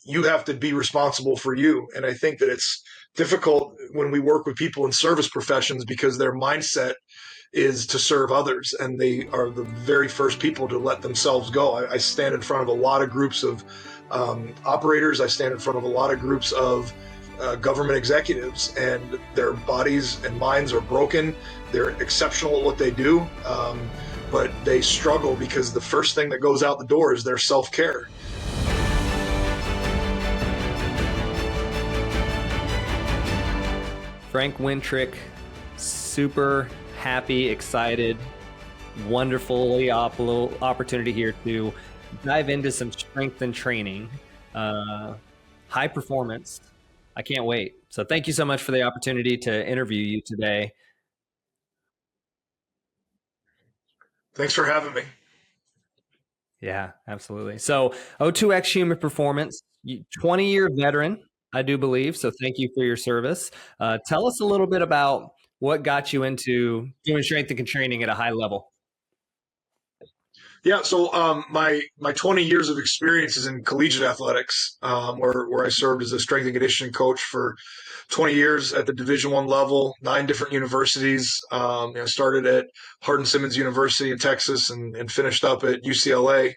you have to be responsible for you. And I think that it's difficult when we work with people in service professions because their mindset is to serve others, and they are the very first people to let themselves go. I stand in front of a lot of groups of operators. I stand in front of a lot of groups of government executives, and their bodies and minds are broken. They're exceptional at what they do, but they struggle because the first thing that goes out the door is their self-care. Frank Wintrich, super happy, excited, wonderfully opportunity here to dive into some strength and training, high performance. I can't wait. So thank you so much for the opportunity to interview you today. Thanks for having me. Yeah, absolutely. So O2X Human Performance, 20-year veteran, I do believe. So thank you for your service. Tell us a little bit about what got you into doing strength and training at a high level. Yeah, so my 20 years of experience is in collegiate athletics, where I served as a strength and conditioning coach for 20 years at the Division I level, 9 different universities. Started at Hardin-Simmons University in Texas and finished up at UCLA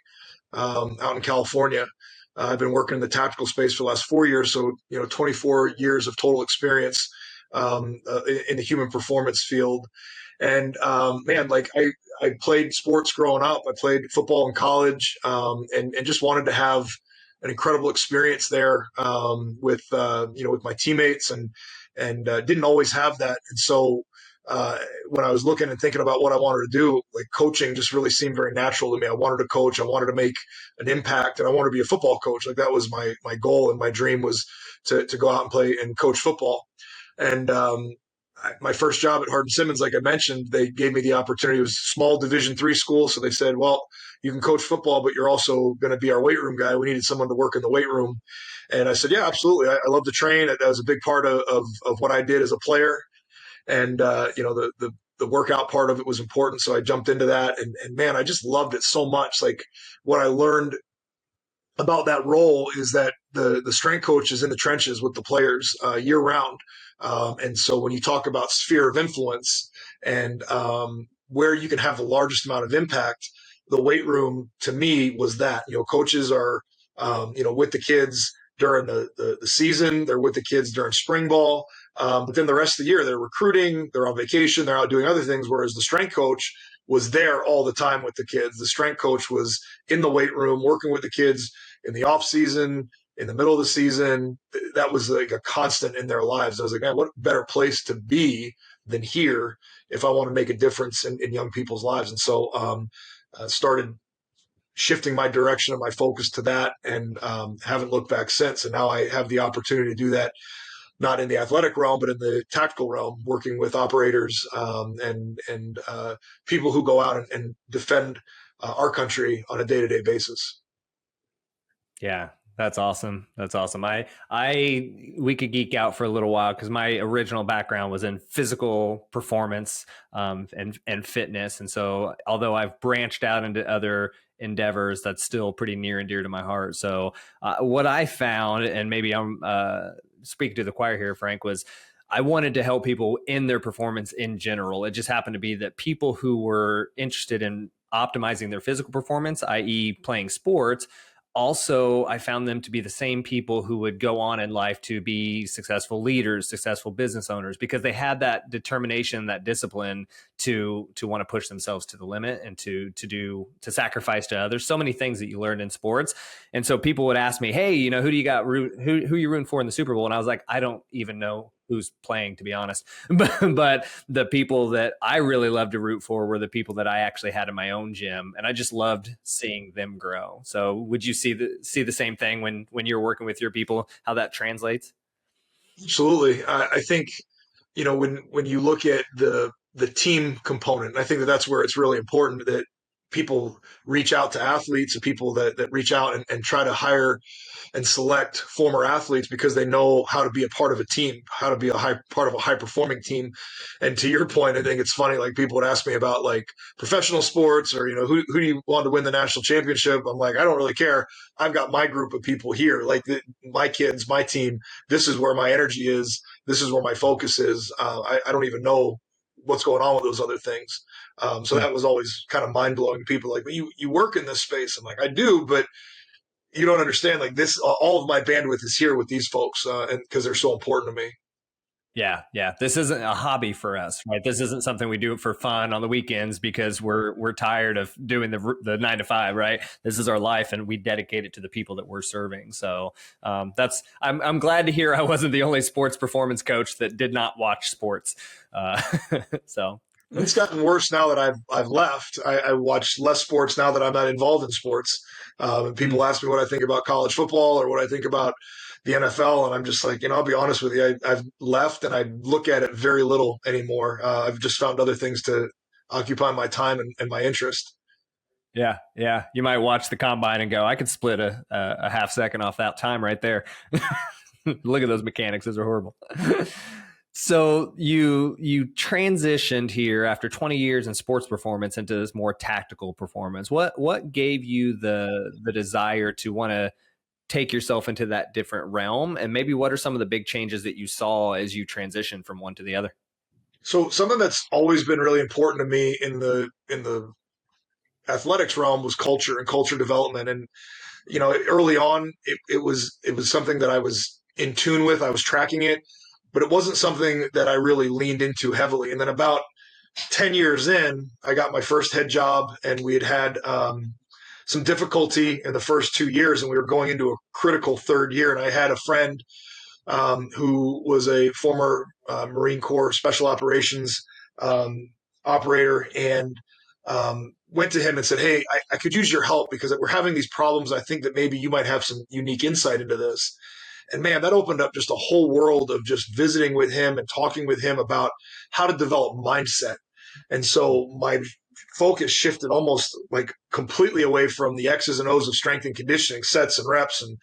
out in California. I've been working in the tactical space for the last 4 years, so 24 years of total experience in the human performance field. And man, like I played sports growing up. I played football in college, and just wanted to have an incredible experience there with my teammates, and didn't always have that. And so when I was looking and thinking about what I wanted to do, like coaching just really seemed very natural to me. I wanted to coach. I wanted to make an impact, and I wanted to be a football coach. Like that was my goal, and my dream was to go out and play and coach football. And my first job at Hardin-Simmons, like I mentioned, they gave me the opportunity. It was a small Division III school, so they said, "Well, you can coach football, but you're also going to be our weight room guy. We needed someone to work in the weight room." And I said, "Yeah, absolutely. I love to train. That was a big part of what I did as a player, and the workout part of it was important. So I jumped into that, and man, I just loved it so much. Like what I learned about that role is that the strength coach is in the trenches with the players year round. And so when you talk about sphere of influence and where you can have the largest amount of impact, the weight room to me was that. Coaches are with the kids during the season. They're with the kids during spring ball. But then the rest of the year, they're recruiting, they're on vacation, they're out doing other things. Whereas the strength coach was there all the time with the kids. The strength coach was in the weight room working with the kids in the off season, in the middle of the season. That was like a constant in their lives. I was like, man, what better place to be than here if I want to make a difference in young people's lives? And so started shifting my direction and my focus to that, and haven't looked back since. And now I have the opportunity to do that, not in the athletic realm, but in the tactical realm, working with operators and people who go out and defend our country on a day-to-day basis. Yeah, that's awesome. That's awesome. We could geek out for a little while because my original background was in physical performance and fitness, and so although I've branched out into other endeavors, that's still pretty near and dear to my heart. So what I found, and maybe I'm speaking to the choir here, Frank, was I wanted to help people in their performance in general. It just happened to be that people who were interested in optimizing their physical performance, i.e. playing sports, also, I found them to be the same people who would go on in life to be successful leaders, successful business owners, because they had that determination, that discipline to want to push themselves to the limit and to sacrifice to others. So many things that you learn in sports. And so people would ask me, "Hey, who do you got? Who you rooting for in the Super Bowl?" And I was like, I don't even know who's playing, to be honest. But the people that I really loved to root for were the people that I actually had in my own gym, and I just loved seeing them grow. So would you see the same thing when you're working with your people, how that translates? Absolutely. I think, when you look at the team component, I think that's where it's really important that people reach out to athletes and people that reach out and try to hire and select former athletes because they know how to be a part of a team, how to be part of a high performing team. And to your point, I think it's funny, like people would ask me about like professional sports or, who do you want to win the national championship? I'm like, I don't really care. I've got my group of people here, like my kids, my team. This is where my energy is. This is where my focus is. I don't even know what's going on with those other things. So that was always kind of mind blowing. People like, but you work in this space. I'm like, I do, but you don't understand. Like this, all of my bandwidth is here with these folks, and because they're so important to me. Yeah, yeah. This isn't a hobby for us, right? This isn't something we do for fun on the weekends because we're tired of doing the 9 to 5, right? This is our life, and we dedicate it to the people that we're serving. So I'm glad to hear I wasn't the only sports performance coach that did not watch sports. So it's gotten worse now that I've left. I watch less sports now that I'm not involved in sports. And people ask me what I think about college football or what I think about the NFL, and I'm just like, I'll be honest with you, I've left and I look at it very little anymore. I've just found other things to occupy my time and my interest. Yeah, yeah. You might watch the combine and go, I could split a half second off that time right there. Look at those mechanics; those are horrible. So you transitioned here after 20 years in sports performance into this more tactical performance. What gave you the desire to want to take yourself into that different realm, and maybe what are some of the big changes that you saw as you transitioned from one to the other? So something that's always been really important to me in the athletics realm was culture and culture development. And early on, it was something that I was in tune with. I was tracking it, but it wasn't something that I really leaned into heavily. And then about 10 years in, I got my first head job, and we had some difficulty in the first 2 years, and we were going into a critical third year. And I had a friend who was a former Marine Corps special operations operator, and went to him and said, "Hey, I could use your help because we're having these problems. I think that maybe you might have some unique insight into this." And man, that opened up just a whole world of just visiting with him and talking with him about how to develop mindset. And so my focus shifted almost like completely away from the X's and O's of strength and conditioning, sets and reps, and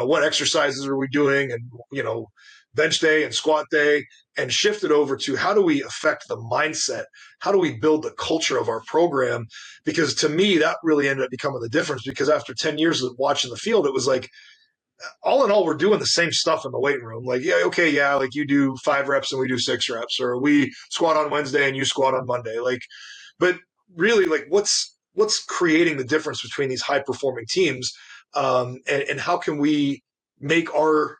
what exercises are we doing, and bench day and squat day, and shifted over to how do we affect the mindset? How do we build the culture of our program? Because to me, that really ended up becoming the difference, because after 10 years of watching the field, it was like, all in all, we're doing the same stuff in the weight room. Like, yeah, okay, yeah, like you do 5 reps and we do 6 reps, or we squat on Wednesday and you squat on Monday. Like, but really, like, what's creating the difference between these high performing teams, and how can we make our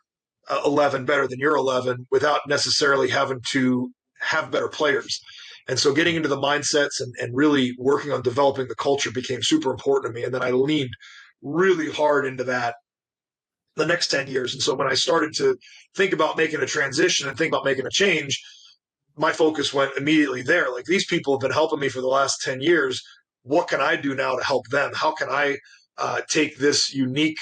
11 better than your 11 without necessarily having to have better players? And so getting into the mindsets and really working on developing the culture became super important to me. And then I leaned really hard into that the next 10 years. And so when I started to think about making a transition and think about making a change, my focus went immediately there. Like, these people have been helping me for the last 10 years. What can I do now to help them? How can I take this unique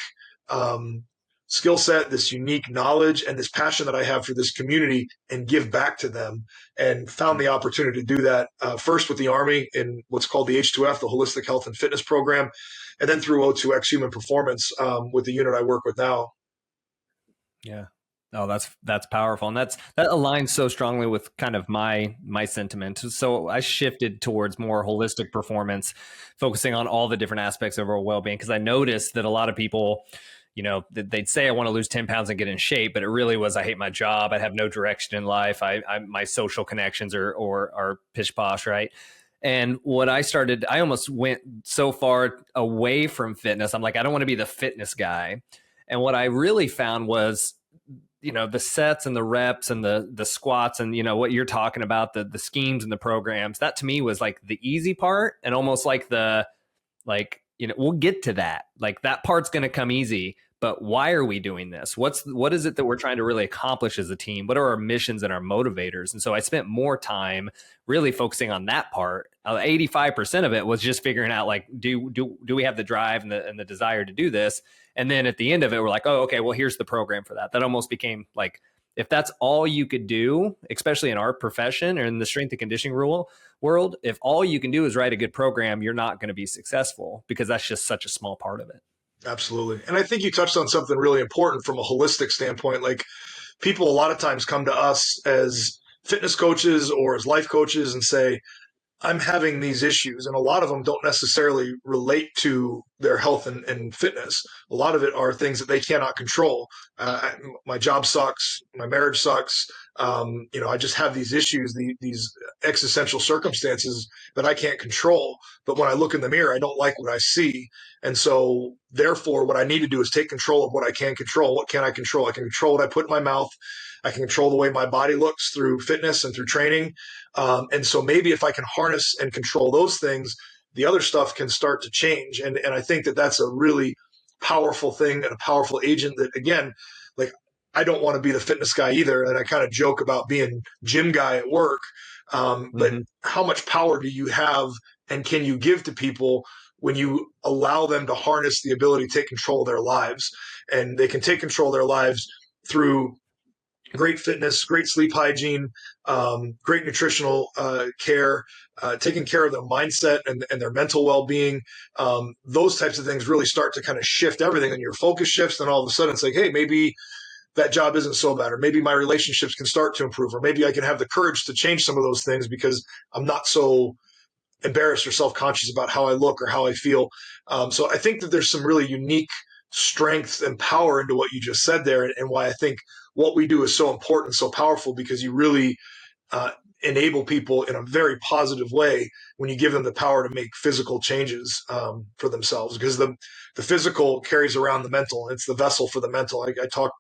skill set, this unique knowledge, and this passion that I have for this community and give back to them? And found the opportunity to do that first with the Army in what's called the H2F, the Holistic Health and Fitness Program, and then through O2X Human Performance with the unit I work with now. Yeah. Oh, that's powerful. And that aligns so strongly with kind of my sentiment. So I shifted towards more holistic performance, focusing on all the different aspects of our well-being, because I noticed that a lot of people, they'd say, I want to lose 10 pounds and get in shape, but it really was, I hate my job. I have no direction in life. My social connections are pish posh, right? And what I almost went so far away from fitness. I'm like, I don't want to be the fitness guy. And what I really found was, the sets and the reps and the squats and, what you're talking about, the schemes and the programs, that to me was like the easy part, and almost like we'll get to that. Like, that part's going to come easy, but why are we doing this? What is it that we're trying to really accomplish as a team? What are our missions and our motivators? And so I spent more time really focusing on that part. 85% of it was just figuring out, like, do we have the drive and the desire to do this? And then at the end of it, we're like, oh, okay, well, here's the program for that. That almost became like If that's all you could do, especially in our profession or in the strength and conditioning world, if all you can do is write a good program, you're not going to be successful because that's just such a small part of it. Absolutely. And I think you touched on something really important from a holistic standpoint. Like, people a lot of times come to us as fitness coaches or as life coaches and say, I'm having these issues, and a lot of them don't necessarily relate to their health and fitness. A lot of it are things that they cannot control. My job sucks. My marriage sucks. I just have these issues, these existential circumstances that I can't control. But when I look in the mirror, I don't like what I see. And so, therefore, what I need to do is take control of what I can control. What can I control? I can control what I put in my mouth. I can control the way my body looks through fitness and through training. And so maybe if I can harness and control those things, the other stuff can start to change. And I think that that's a really powerful thing and a powerful agent that, again, like, I don't want to be the fitness guy either. And I kind of joke about being gym guy at work. But how much power do you have and can you give to people when you allow them to harness the ability to take control of their lives? And they can take control of their lives through great fitness, great sleep hygiene, great nutritional care, taking care of their mindset and their mental well-being. Those types of things really start to kind of shift everything, and your focus shifts. And all of a sudden it's like, hey, maybe that job isn't so bad, or maybe my relationships can start to improve, or maybe I can have the courage to change some of those things because I'm not so embarrassed or self-conscious about how I look or how I feel. So I think that there's some really unique strength and power into what you just said there, and why I think what we do is so important, so powerful, because you really enable people in a very positive way when you give them the power to make physical changes for themselves, because the physical carries around the mental. It's the vessel for the mental. I talk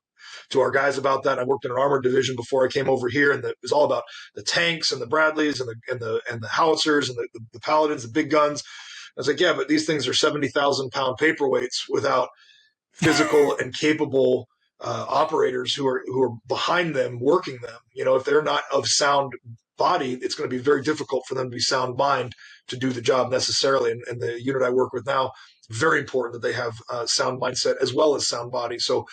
to our guys about that. I worked in an armored division before I came over here, and it was all about the tanks and the Bradleys and the howitzers and the Paladins, the big guns. I was like, yeah, but these things are 70,000-pound paperweights without physical and capable operators who are behind them working them. If they're not of sound body, it's going to be very difficult for them to be sound mind to do the job necessarily. And the unit I work with now, very important that they have sound mindset as well as sound body. So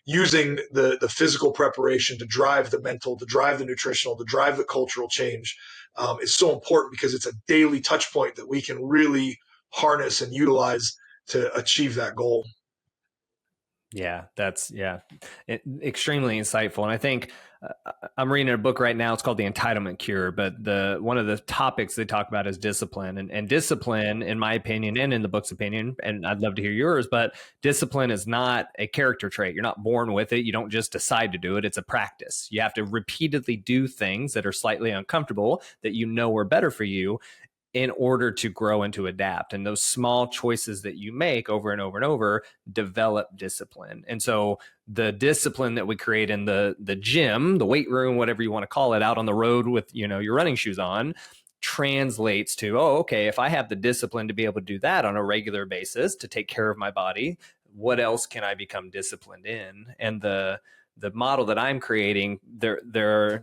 using the physical preparation to drive the mental, to drive the nutritional, to drive the cultural change is so important, because it's a daily touch point that we can really harness and utilize to achieve that goal. Yeah, that's extremely insightful. And I think I'm reading a book right now. It's called The Entitlement Cure. But one of the topics they talk about is discipline. And discipline, in my opinion, and in the book's opinion, and I'd love to hear yours, but discipline is not a character trait. You're not born with it. You don't just decide to do it. It's a practice. You have to repeatedly do things that are slightly uncomfortable that you know are better for you in order to grow and to adapt. And those small choices that you make over and over and over develop discipline. And so the discipline that we create in the gym, the weight room, whatever you want to call it, out on the road with, your running shoes on, translates to, oh, okay, if I have the discipline to be able to do that on a regular basis, to take care of my body, what else can I become disciplined in? And the model that I'm creating, the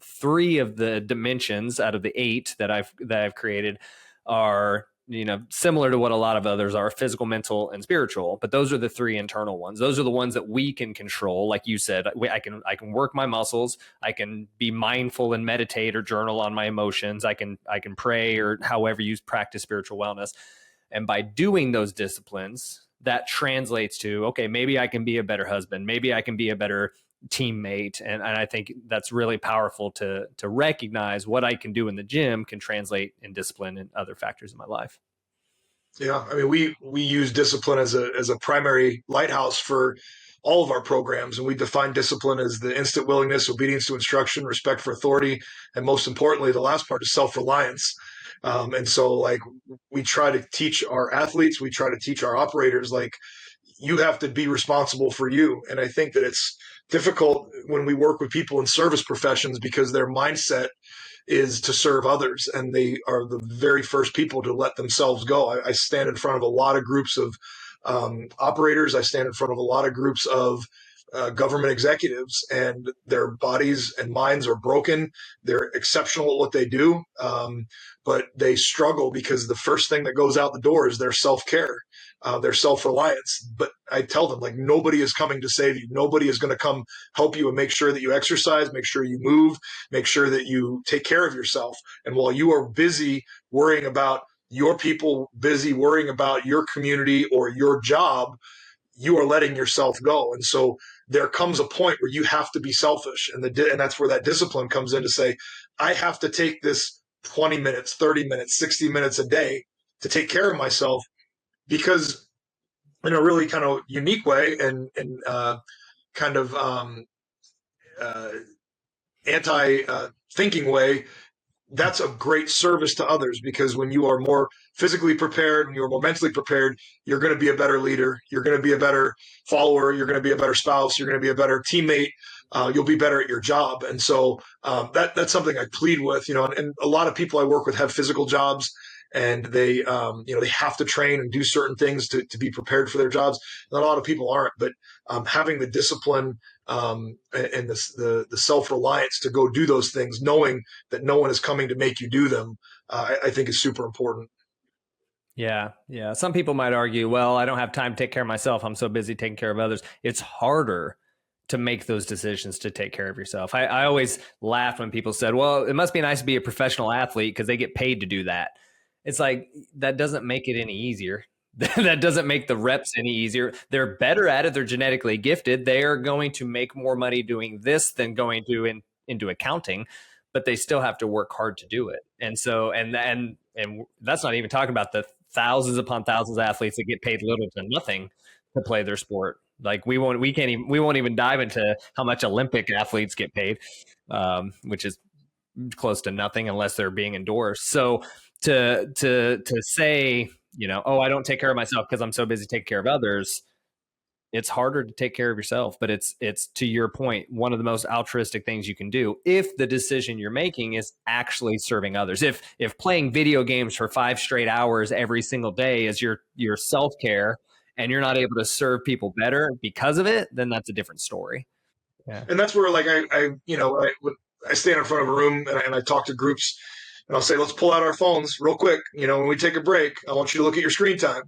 three of the dimensions out of the 8 that I've created are, similar to what a lot of others are: physical, mental, and spiritual. But those are the 3 internal ones. Those are the ones that we can control. Like you said, I can work my muscles. I can be mindful and meditate or journal on my emotions. I can pray, or however you practice spiritual wellness. And by doing those disciplines, that translates to, okay, maybe I can be a better husband. Maybe I can be a better teammate. And I think that's really powerful to recognize what I can do in the gym can translate in discipline and other factors in my life. Yeah, I mean, we use discipline as a primary lighthouse for all of our programs, and we define discipline as the instant willingness, obedience to instruction, respect for authority, and most importantly, the last part is self-reliance. And so, like, we try to teach our athletes, we try to teach our operators, like, you have to be responsible for you. And I think that it's difficult when we work with people in service professions, because their mindset is to serve others, and they are the very first people to let themselves go. I stand in front of a lot of groups of operators. I stand in front of a lot of groups of government executives, and their bodies and minds are broken. They're exceptional at what they do, but they struggle because the first thing that goes out the door is their self-care. their self-reliance. But I tell them, like, nobody is coming to save you. Nobody is going to come help you and make sure that you exercise, make sure you move, make sure that you take care of yourself. And while you are busy worrying about your people, busy worrying about your community or your job, you are letting yourself go. And so there comes a point where you have to be selfish. And that's where that discipline comes in to say, I have to take this 20 minutes, 30 minutes, 60 minutes a day to take care of myself, because in a really kind of unique way and kind of uh, anti thinking way, that's a great service to others, because when you are more physically prepared, when you're more mentally prepared, you're going to be a better leader. You're going to be a better follower. You're going to be a better spouse. You're going to be a better teammate. You'll be better at your job. And so that's something I plead with, and a lot of people I work with have physical jobs, and they have to train and do certain things to be prepared for their jobs. And a lot of people aren't, but having the discipline and the self-reliance to go do those things, knowing that no one is coming to make you do them, I think is super important. Yeah. Yeah. Some people might argue, well, I don't have time to take care of myself. I'm so busy taking care of others. It's harder to make those decisions to take care of yourself. I always laughed when people said, well, it must be nice to be a professional athlete because they get paid to do that. It's like, that doesn't make it any easier. That doesn't make the reps any easier. They're better at it. They're genetically gifted. They are going to make more money doing this than going into accounting, but they still have to work hard to do it. And so, and that's not even talking about the thousands upon thousands of athletes that get paid little to nothing to play their sport. Like we won't even dive into how much Olympic athletes get paid, which is close to nothing unless they're being endorsed. So to say, oh, I don't take care of myself because I'm so busy taking care of others, it's harder to take care of yourself. But it's to your point, one of the most altruistic things you can do if the decision you're making is actually serving others. If playing video games for 5 straight hours every single day is your self-care, and you're not able to serve people better because of it, then that's a different story. Yeah. And that's where, like, I stand in front of a room and I talk to groups, and I'll say, let's pull out our phones real quick. When we take a break, I want you to look at your screen time.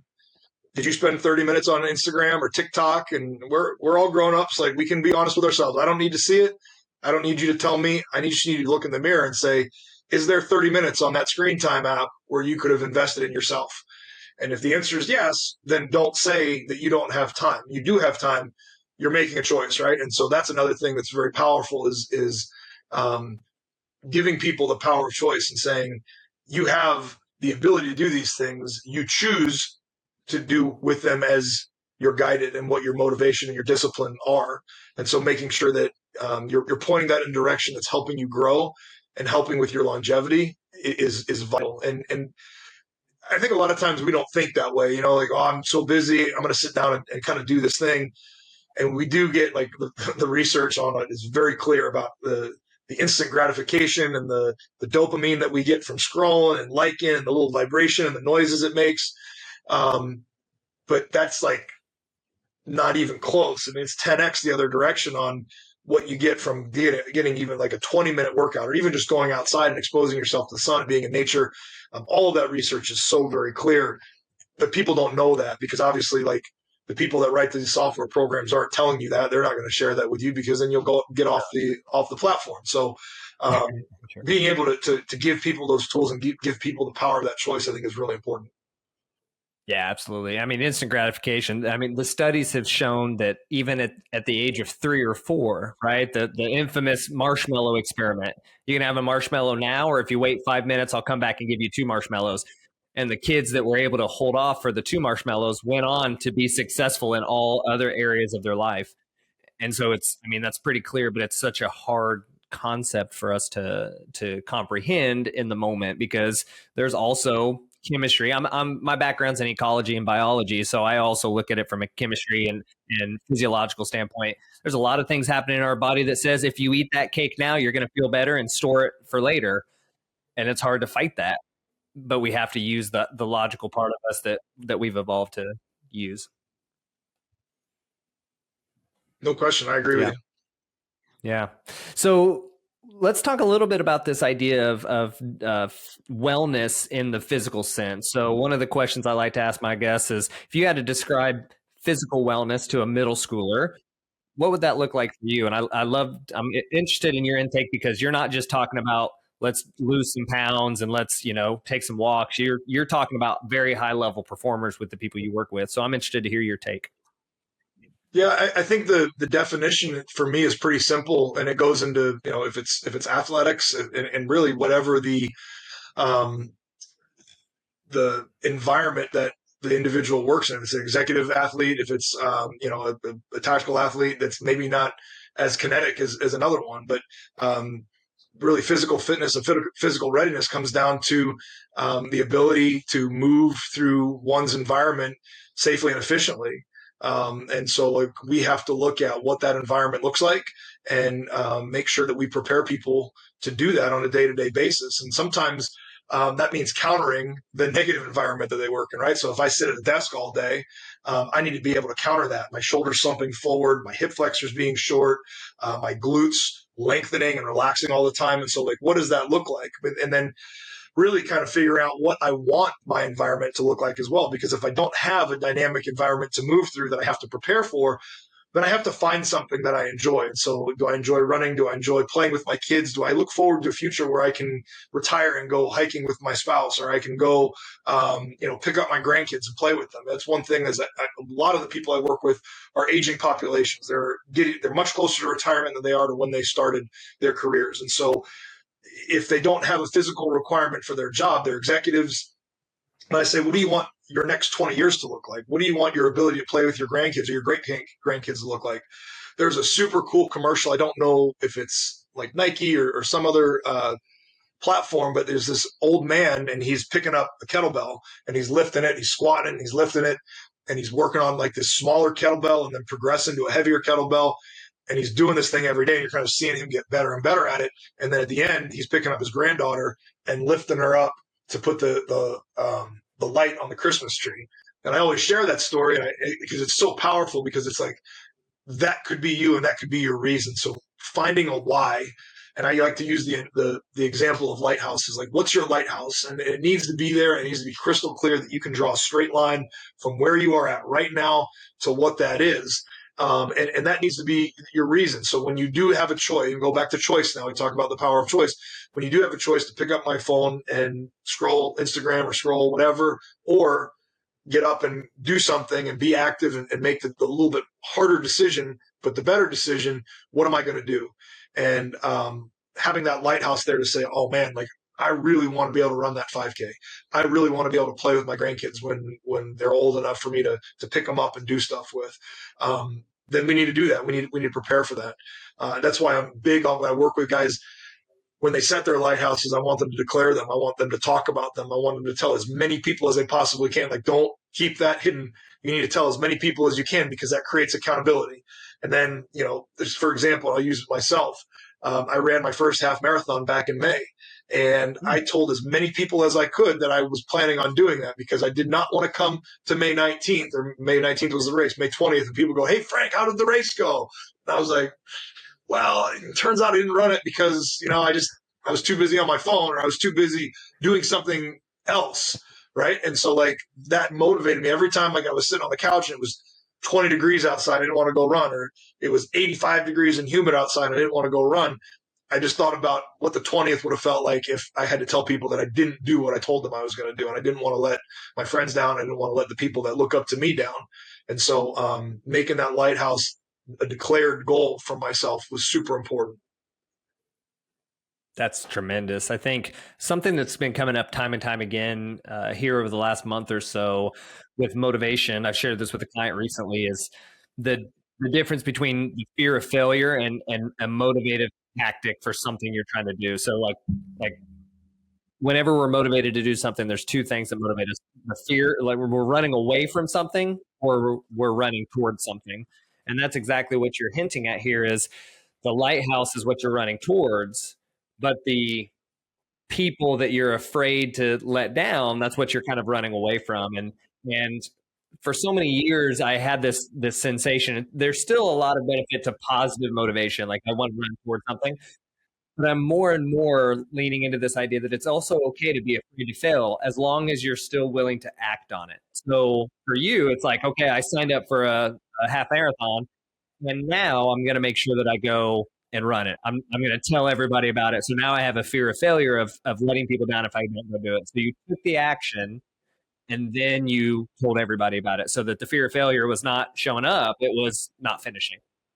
Did you spend 30 minutes on Instagram or TikTok? And we're all grown ups. Like, we can be honest with ourselves. I don't need to see it. I don't need you to tell me. I just need you to look in the mirror and say, is there 30 minutes on that screen time app where you could have invested in yourself? And if the answer is yes, then don't say that you don't have time. You do have time. You're making a choice, right? And so that's another thing that's very powerful is giving people the power of choice and saying, you have the ability to do these things. You choose to do with them as you're guided and what your motivation and your discipline are. And so making sure that you're pointing that in a direction that's helping you grow and helping with your longevity is vital. And I think a lot of times we don't think that way, like, oh, I'm so busy, I'm going to sit down and kind of do this thing. And we do get, like, the research on it is very clear about the instant gratification and the dopamine that we get from scrolling and liking and the little vibration and the noises it makes. But that's, like, not even close. I mean, it's 10x the other direction on what you get from getting even like a 20-minute workout, or even just going outside and exposing yourself to the sun and being in nature. All of that research is so very clear, but people don't know that because obviously, like, the people that write these software programs aren't telling you that. They're not going to share that with you because then you'll go get off the platform. So Sure. being able to give people those tools and give people the power of that choice, I think, is really important. Yeah, absolutely. I mean, instant gratification. I mean, the studies have shown that even at the age of 3 or 4, right? The infamous marshmallow experiment. You can have a marshmallow now, or if you wait 5 minutes, I'll come back and give you 2 marshmallows. And the kids that were able to hold off for the 2 marshmallows went on to be successful in all other areas of their life. And so that's pretty clear, but it's such a hard concept for us to comprehend in the moment because there's also chemistry. My background's in ecology and biology, so I also look at it from a chemistry and physiological standpoint. There's a lot of things happening in our body that says if you eat that cake now, you're going to feel better and store it for later. And it's hard to fight that, but we have to use the logical part of us that we've evolved to use. No question. I agree with you. Yeah. So Let's talk a little bit about this idea of wellness in the physical sense. So one of the questions I like to ask my guests is, if you had to describe physical wellness to a middle schooler, what would that look like for you? And I'm interested in your intake, because you're not just talking about let's lose some pounds and let's, take some walks. You're talking about very high level performers with the people you work with. So I'm interested to hear your take. Yeah, I think the definition for me is pretty simple, and it goes into, if it's athletics, and really whatever um, the environment that the individual works in. If it's an executive athlete, if it's a tactical athlete that's maybe not as kinetic as another one, but really physical fitness and physical readiness comes down to the ability to move through one's environment safely and efficiently. And so, like, we have to look at what that environment looks like, and make sure that we prepare people to do that on a day-to-day basis. And sometimes that means countering the negative environment that they work in, right? So if I sit at a desk all day, I need to be able to counter that. My shoulders slumping forward, my hip flexors being short, my glutes lengthening and relaxing all the time. And so, like, what does that look like? And then really kind of figure out what I want my environment to look like as well. Because if I don't have a dynamic environment to move through that I have to prepare for, then I have to find something that I enjoy. And so, do I enjoy running? Do I enjoy playing with my kids? Do I look forward to a future where I can retire and go hiking with my spouse, or I can go, pick up my grandkids and play with them? That's one thing. Is that a lot of the people I work with are aging populations. They're much closer to retirement than they are to when they started their careers. And so, if they don't have a physical requirement for their job, they're executives. And I say, what do you want your next 20 years to look like? What do you want your ability to play with your grandkids or your great grandkids to look like? There's a super cool commercial. I don't know if it's like Nike or some other platform, but there's this old man, and he's picking up a kettlebell, and he's lifting it, he's squatting, and he's lifting it, and he's working on like this smaller kettlebell and then progressing to a heavier kettlebell. And he's doing this thing every day. And you're kind of seeing him get better and better at it. And then at the end, he's picking up his granddaughter and lifting her up to put the light on the Christmas tree. And I always share that story because it's so powerful, because it's like, that could be you and that could be your reason. So finding a why. And I like to use the example of lighthouses. Like, what's your lighthouse? And it needs to be there. It needs to be crystal clear that you can draw a straight line from where you are at right now to what that is. And that needs to be your reason. So when you do have a choice, and go back to choice now, we talk about the power of choice. When you do have a choice to pick up my phone and scroll Instagram or scroll whatever, or get up and do something and be active and make the little bit harder decision, but the better decision, what am I going to do? And having that lighthouse there to say, oh man, like, I really want to be able to run that 5K. I really want to be able to play with my grandkids when they're old enough for me to pick them up and do stuff with. Then we need to do that. We need to prepare for that. That's why I'm big on when I work with guys. When they set their lighthouses, I want them to declare them. I want them to talk about them. I want them to tell as many people as they possibly can. Like, don't keep that hidden. You need to tell as many people as you can, because that creates accountability. And then, for example, I'll use myself. I ran my first half marathon back in May. And I told as many people as I could that I was planning on doing that, because I did not want to come to May 19th, or May 19th was the race, May 20th, and people go, hey, Frank, how did the race go? And I was like, well, it turns out I didn't run it because, I was too busy on my phone, or I was too busy doing something else. Right. And so, like, that motivated me every time. Like, I was sitting on the couch and it was 20 degrees outside. I didn't want to go run, or it was 85 degrees and humid outside. And I didn't want to go run. I just thought about what the 20th would have felt like if I had to tell people that I didn't do what I told them I was going to do. And I didn't want to let my friends down. I didn't want to let the people that look up to me down. And so making that lighthouse a declared goal for myself was super important. That's tremendous. I think something that's been coming up time and time again here over the last month or so with motivation, I've shared this with a client recently, is the difference between the fear of failure and a motivative tactic for something you're trying to do. So like whenever we're motivated to do something, there's two things that motivate us: the fear, like we're running away from something, or we're running towards something. And that's exactly what you're hinting at here. Is the lighthouse is what you're running towards, but the people that you're afraid to let down, that's what you're kind of running away from. And for so many years, I had this sensation. There's still a lot of benefit to positive motivation. Like, I want to run towards something, but I'm more and more leaning into this idea that it's also okay to be afraid to fail as long as you're still willing to act on it. So for you, it's like, okay, I signed up for a half marathon, and now I'm going to make sure that I go and run it. I'm going to tell everybody about it. So now I have a fear of failure of letting people down if I don't go do it. So you took the action and then you told everybody about it so that the fear of failure was not showing up, it was not finishing.